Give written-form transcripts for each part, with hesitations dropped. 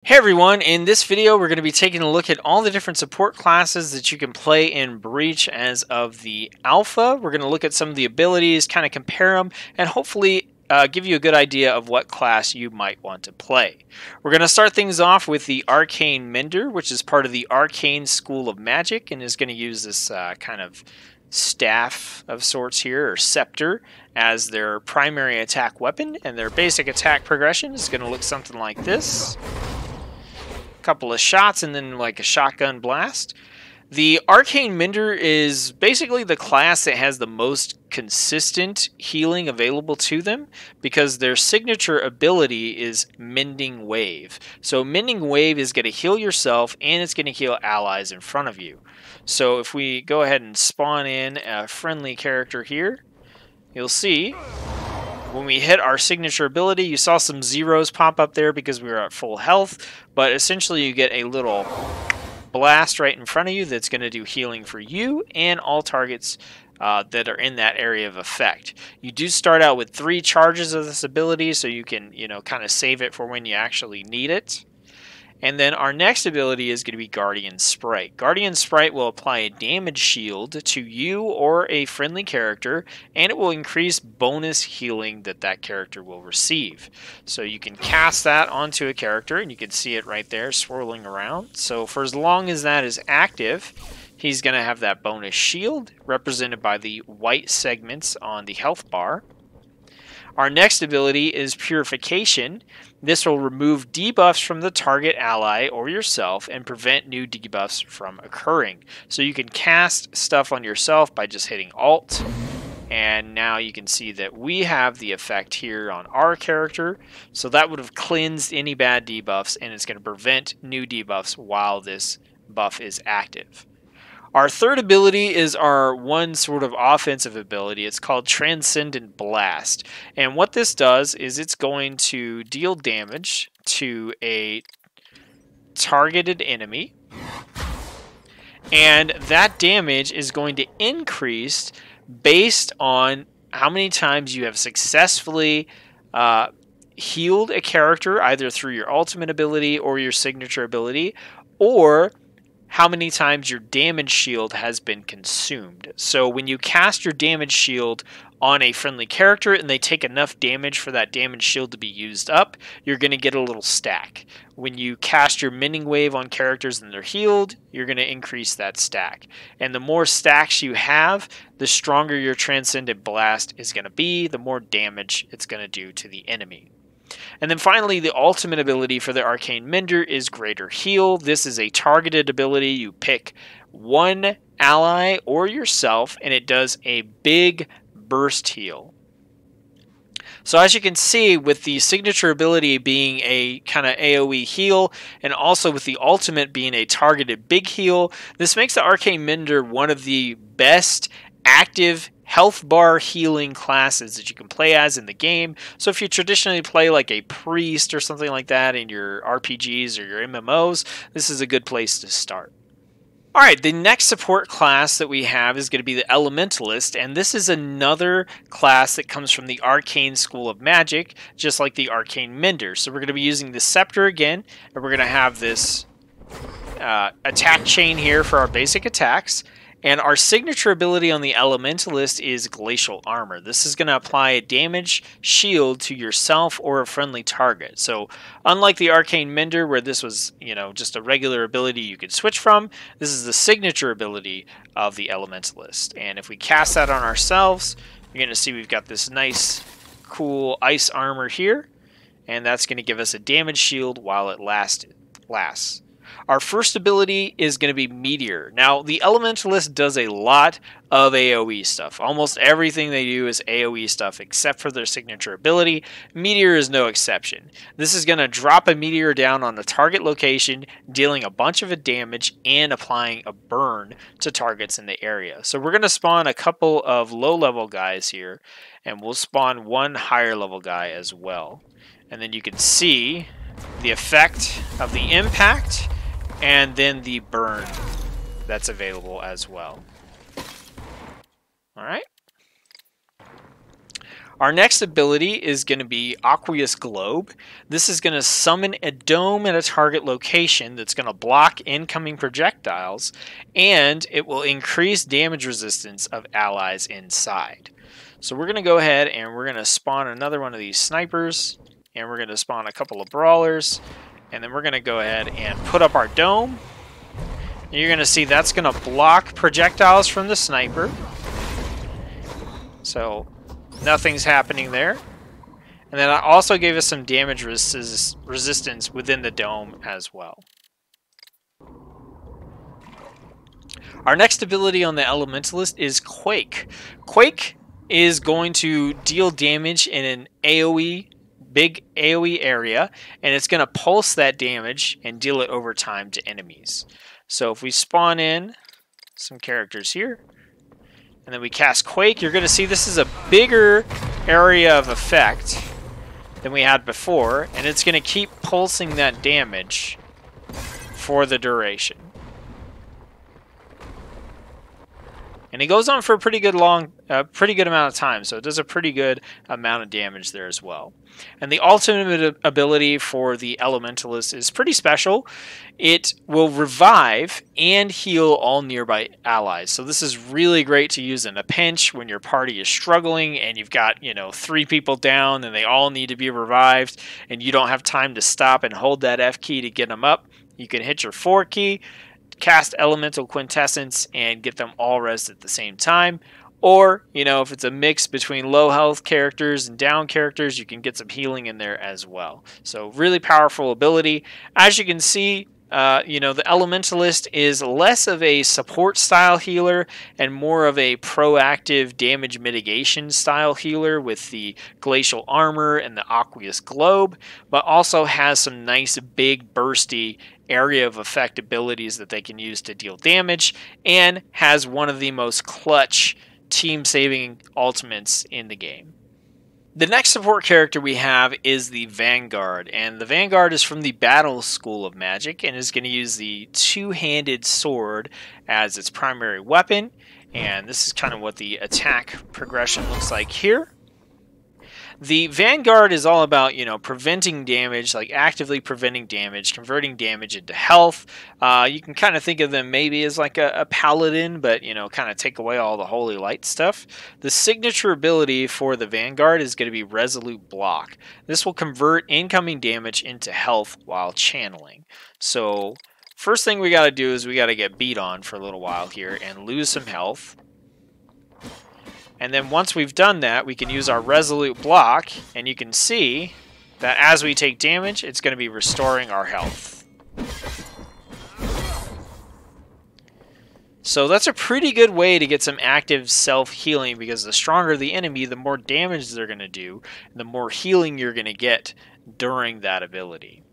Hey everyone, in this video we're going to be taking a look at all the different support classes that you can play in Breach as of the alpha. We're going to look at some of the abilities, kind of compare them, and hopefully give you a good idea of what class you might want to play. We're going to start things off with the Arcane Mender, which is part of the Arcane School of Magic and is going to use this kind of staff of sorts here, or scepter, as their primary attack weapon, and their basic attack progression is going to look something like this. Couple of shots and then like a shotgun blast. The Arcane Mender is basically the class that has the most consistent healing available to them because their signature ability is Mending Wave. So Mending Wave is going to heal yourself and it's going to heal allies in front of you. So if we go ahead and spawn in a friendly character here, you'll see when we hit our signature ability, you saw some zeros pop up there because we were at full health, but essentially you get a little blast right in front of you that's going to do healing for you and all targets that are in that area of effect. You do start out with 3 charges of this ability, so you can, kind of save it for when you actually need it. And then our next ability is going to be Guardian Sprite. Guardian Sprite will apply a damage shield to you or a friendly character, and it will increase bonus healing that character will receive. So you can cast that onto a character, and you can see it right there swirling around. So for as long as that is active, he's going to have that bonus shield, represented by the white segments on the health bar. Our next ability is Purification. This will remove debuffs from the target ally or yourself and prevent new debuffs from occurring. So you can cast stuff on yourself by just hitting Alt. And now you can see that we have the effect here on our character. So that would have cleansed any bad debuffs, and it's going to prevent new debuffs while this buff is active. Our third ability is our one sort of offensive ability. It's called Transcendent Blast. And what this does is it's going to deal damage to a targeted enemy. And that damage is going to increase based on how many times you have successfully healed a character, either through your ultimate ability or your signature ability, or how many times your damage shield has been consumed. So when you cast your damage shield on a friendly character and they take enough damage for that damage shield to be used up, you're going to get a little stack. When you cast your Mending Wave on characters and they're healed, you're going to increase that stack. And the more stacks you have, the stronger your Transcendent Blast is going to be, the more damage it's going to do to the enemy. And then finally, the ultimate ability for the Arcane Mender is Greater Heal. This is a targeted ability. You pick one ally or yourself, and it does a big burst heal. So as you can see, with the signature ability being a kind of AoE heal, and also with the ultimate being a targeted big heal, this makes the Arcane Mender one of the best active health bar healing classes that you can play as in the game. So if you traditionally play like a priest or something like that in your RPGs or your MMOs, this is a good place to start. Alright, the next support class that we have is going to be the Elementalist, and this is another class that comes from the Arcane School of Magic, just like the Arcane Mender. So we're going to be using the Scepter again, and we're going to have this attack chain here for our basic attacks. And our signature ability on the Elementalist is Glacial Armor. This is going to apply a damage shield to yourself or a friendly target. So unlike the Arcane Mender, where this was, just a regular ability you could switch from, this is the signature ability of the Elementalist. And if we cast that on ourselves, you're going to see we've got this nice, cool ice armor here. And that's going to give us a damage shield while it lasts. Our first ability is going to be Meteor. Now, the Elementalist does a lot of AoE stuff. Almost everything they do is AoE stuff except for their signature ability. Meteor is no exception. This is going to drop a meteor down on a target location, dealing a bunch of damage and applying a burn to targets in the area. So we're going to spawn a couple of low-level guys here, and we'll spawn one higher-level guy as well. And then you can see the effect of the impact and then the burn that's available as well. Alright. Our next ability is going to be Aqueous Globe. This is going to summon a dome at a target location that's going to block incoming projectiles, and it will increase damage resistance of allies inside. So we're going to go ahead and we're going to spawn another one of these snipers, and we're going to spawn a couple of brawlers, and then we're going to go ahead and put up our dome. And you're going to see that's going to block projectiles from the sniper. So nothing's happening there. And then I also gave us some damage resistance within the dome as well. Our next ability on the Elementalist is Quake. Quake is going to deal damage in an AoE, big AoE area, and it's going to pulse that damage and deal it over time to enemies. So if we spawn in some characters here, and then we cast Quake, you're going to see this is a bigger area of effect than we had before, and it's going to keep pulsing that damage for the duration. And it goes on for a pretty good amount of time, so it does a pretty good amount of damage there as well. And the ultimate ability for the Elementalist is pretty special. It will revive and heal all nearby allies. So this is really great to use in a pinch when your party is struggling and you've got, 3 people down and they all need to be revived and you don't have time to stop and hold that F key to get them up. You can hit your 4 key, cast Elemental Quintessence, and get them all rezzed at the same time. Or, if it's a mix between low health characters and down characters, you can get some healing in there as well. So really powerful ability. As you can see, the Elementalist is less of a support style healer and more of a proactive damage mitigation style healer with the glacial armor and the aqueous globe, but also has some nice big bursty area of effect abilities that they can use to deal damage, and has one of the most clutch team-saving ultimates in the game. The next support character we have is the Vanguard, and the Vanguard is from the Battle School of Magic and is going to use the two-handed sword as its primary weapon, and this is kind of what the attack progression looks like here. The Vanguard is all about, preventing damage, like actively preventing damage, converting damage into health. You can kind of think of them maybe as like a paladin, but, kind of take away all the holy light stuff. The signature ability for the Vanguard is going to be Resolute Block. This will convert incoming damage into health while channeling. So first thing we got to do is we got to get beat on for a little while here and lose some health. And then once we've done that, we can use our Resolute Block, and you can see that as we take damage, it's going to be restoring our health. So that's a pretty good way to get some active self-healing, because the stronger the enemy, the more damage they're going to do, and the more healing you're going to get during that ability.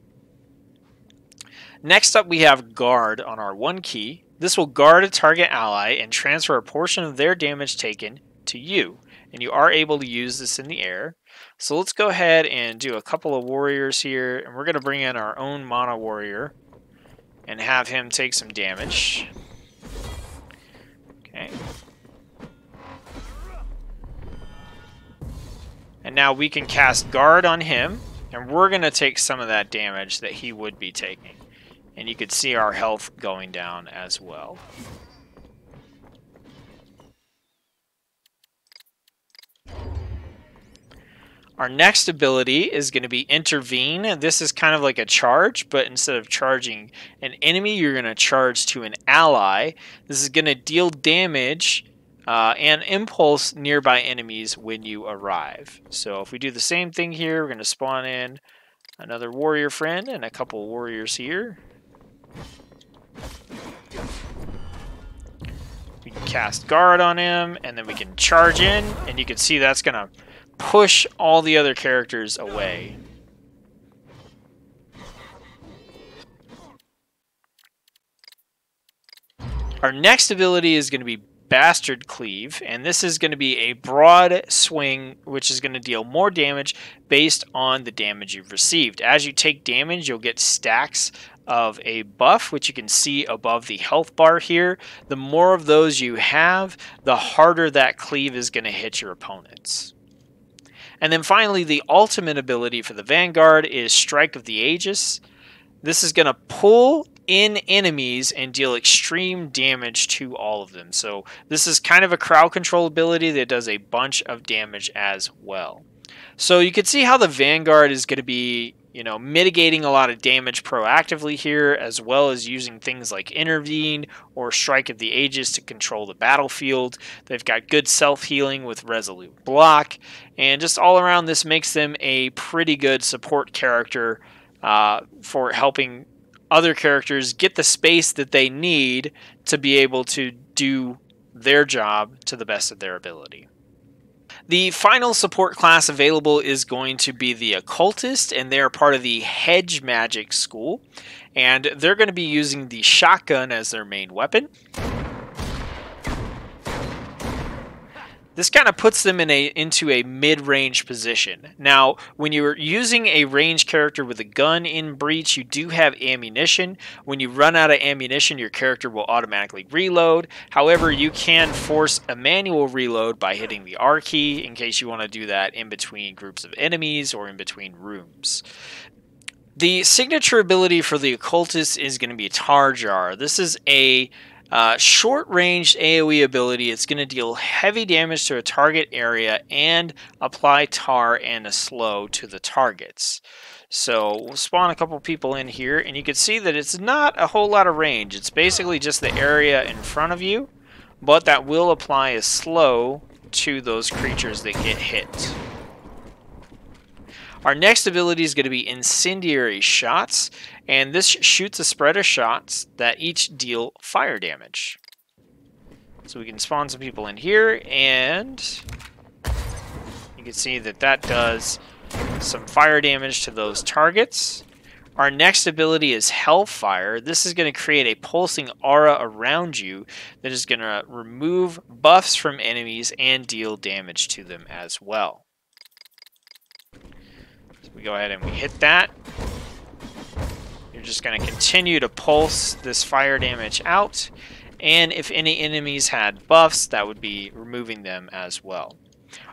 Next up, we have Guard on our 1 key. This will guard a target ally and transfer a portion of their damage taken to you, and you are able to use this in the air. So let's go ahead and do a couple of warriors here, and we're going to bring in our own mana warrior and have him take some damage. Okay. And now we can cast Guard on him, and we're going to take some of that damage that he would be taking. And you can see our health going down as well. Our next ability is going to be Intervene. This is kind of like a charge, but instead of charging an enemy, you're going to charge to an ally. This is going to deal damage and impulse nearby enemies when you arrive. So if we do the same thing here, we're going to spawn in another warrior friend and a couple warriors here. We can cast Guard on him, and then we can charge in, and you can see that's going to push all the other characters away. Our next ability is going to be Bastard Cleave, and this is going to be a broad swing which is going to deal more damage based on the damage you've received. As you take damage, you'll get stacks of a buff, which you can see above the health bar here. The more of those you have, the harder that cleave is going to hit your opponents. And then finally, the ultimate ability for the Vanguard is Strike of the Aegis. This is going to pull in enemies and deal extreme damage to all of them. So this is kind of a crowd control ability that does a bunch of damage as well. So you can see how the Vanguard is going to be, mitigating a lot of damage proactively here, as well as using things like Intervene or Strike of the Aegis to control the battlefield. They've got good self-healing with Resolute Block, and just all around this makes them a pretty good support character for helping other characters get the space that they need to be able to do their job to the best of their ability. The final support class available is going to be the Occultist, and they're part of the Hedge Magic School, and they're going to be using the shotgun as their main weapon. This kind of puts them into a mid-range position. Now, when you're using a ranged character with a gun in Breach, you do have ammunition. When you run out of ammunition, your character will automatically reload. However, you can force a manual reload by hitting the R key in case you want to do that in between groups of enemies or in between rooms. The signature ability for the Occultist is going to be Tar Jar. This is a short-range AoE ability. It's going to deal heavy damage to a target area and apply tar and a slow to the targets. So we'll spawn a couple people in here, and you can see that it's not a whole lot of range. It's basically just the area in front of you, but that will apply a slow to those creatures that get hit. Our next ability is going to be Incendiary Shots, and this shoots a spread of shots that each deal fire damage. So we can spawn some people in here, and you can see that that does some fire damage to those targets. Our next ability is Hellfire. This is going to create a pulsing aura around you that is going to remove buffs from enemies and deal damage to them as well. We go ahead and we hit that. You're just going to continue to pulse this fire damage out, and if any enemies had buffs, that would be removing them as well.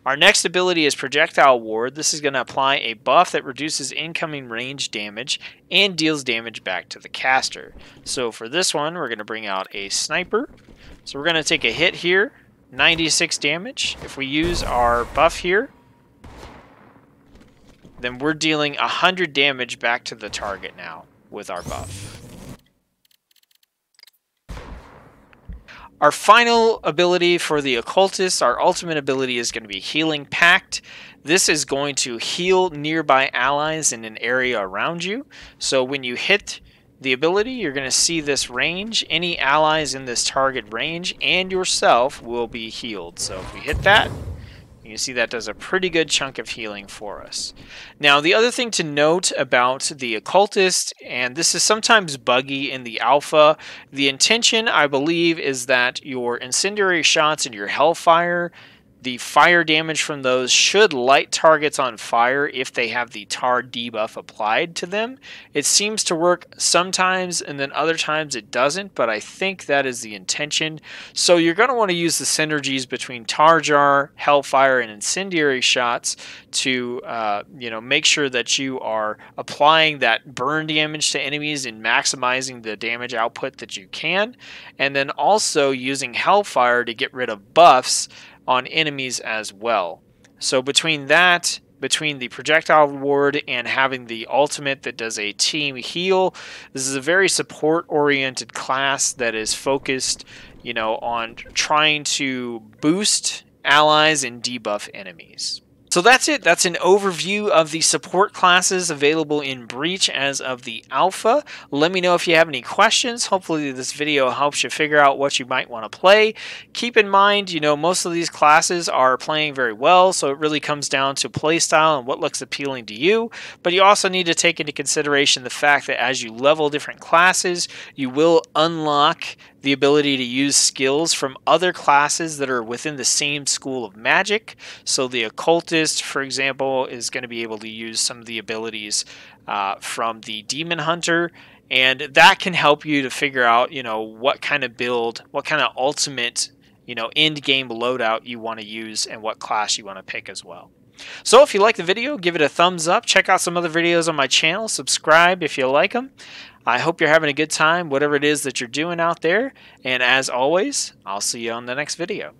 Our next ability is Projectile Ward. This is going to apply a buff that reduces incoming range damage and deals damage back to the caster. So for this one, we're going to bring out a sniper. So we're going to take a hit here, 96 damage. If we use our buff here, then we're dealing 100 damage back to the target now with our buff. Our final ability for the Occultist, our ultimate ability, is going to be Healing Pact. This is going to heal nearby allies in an area around you. So when you hit the ability, you're going to see this range. Any allies in this target range and yourself will be healed. So if we hit that, you can see that does a pretty good chunk of healing for us. Now, the other thing to note about the Occultist, and this is sometimes buggy in the alpha, the intention, I believe, is that your Incendiary Shots and your Hellfire, the fire damage from those should light targets on fire if they have the tar debuff applied to them. It seems to work sometimes, and then other times it doesn't, but I think that is the intention. So you're going to want to use the synergies between Tar Jar, Hellfire, and Incendiary Shots to make sure that you are applying that burn damage to enemies and maximizing the damage output that you can, and then also using Hellfire to get rid of buffs on enemies as well. So between the Projectile Ward and having the ultimate that does a team heal, this is a very support-oriented class that is focused, on trying to boost allies and debuff enemies. So that's it. That's an overview of the support classes available in Breach as of the alpha. Let me know if you have any questions. Hopefully this video helps you figure out what you might want to play. Keep in mind, most of these classes are playing very well, so it really comes down to playstyle and what looks appealing to you. But you also need to take into consideration the fact that as you level different classes, you will unlock the ability to use skills from other classes that are within the same school of magic. So the Occultist, for example, is going to be able to use some of the abilities from the Demon Hunter, and that can help you to figure out, what kind of build, what kind of ultimate, end game loadout you want to use and what class you want to pick as well. So if you like the video, give it a thumbs up. Check out some other videos on my channel. Subscribe if you like them. I hope you're having a good time, whatever it is that you're doing out there. And as always, I'll see you on the next video.